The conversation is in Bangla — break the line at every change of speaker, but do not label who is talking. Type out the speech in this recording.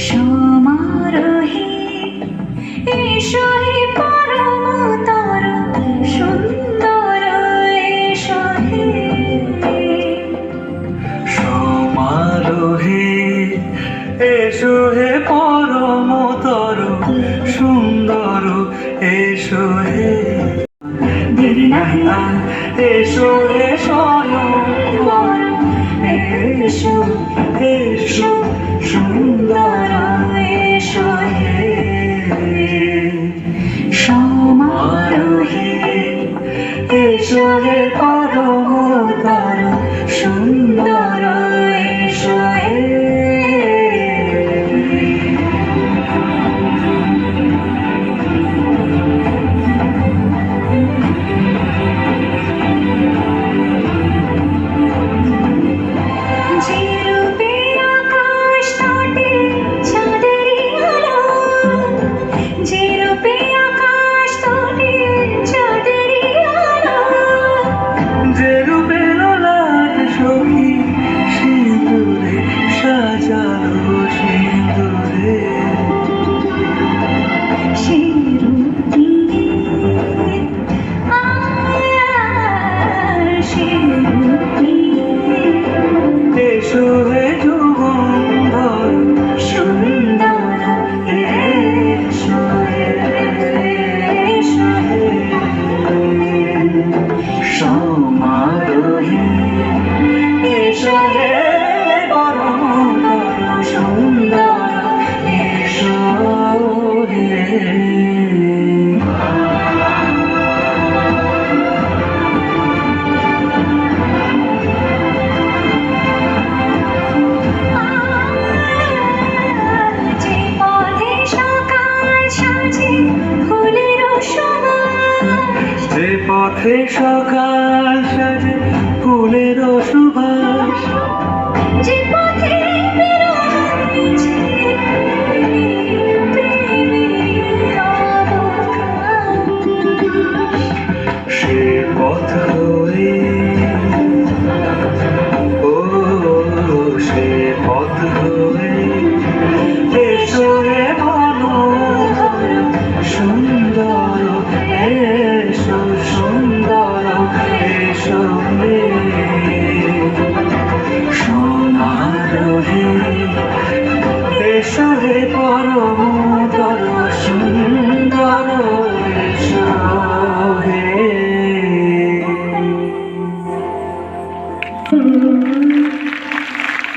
সমারোহে এসো হে পরমতর সুন্দর এসো হে।
সমারোহে এসো হে পরমতর সুন্দর এসো হে। দেরি নাহি আর এসো হে স্বয়ংবর এসো এসো সুন্দর এসো হে।
সমারোহে
এসো হে পরমতর সুন্দর এসো হে।
যে রূপে আকাশ তটে চাঁদেরই আলো, যে রূপে আকাশ তটে চাঁদেরই আলো,
যে রূপে ললাট সখী সিঁদুরে সাজালো সিঁদুরে।
সে রূপ নিয়ে সে রূপ নিয়ে
এসো হে যুগন্ধর
সুন্দর এসো হে, এসো হে।
সমারোহে এসো হে পরমতর সুন্দর এসো হে।
যে পথে সকাল সাজে ফুলের সুবাস,
যে পথে সকাল সাজে ফুলের সুবাস,
যে পথে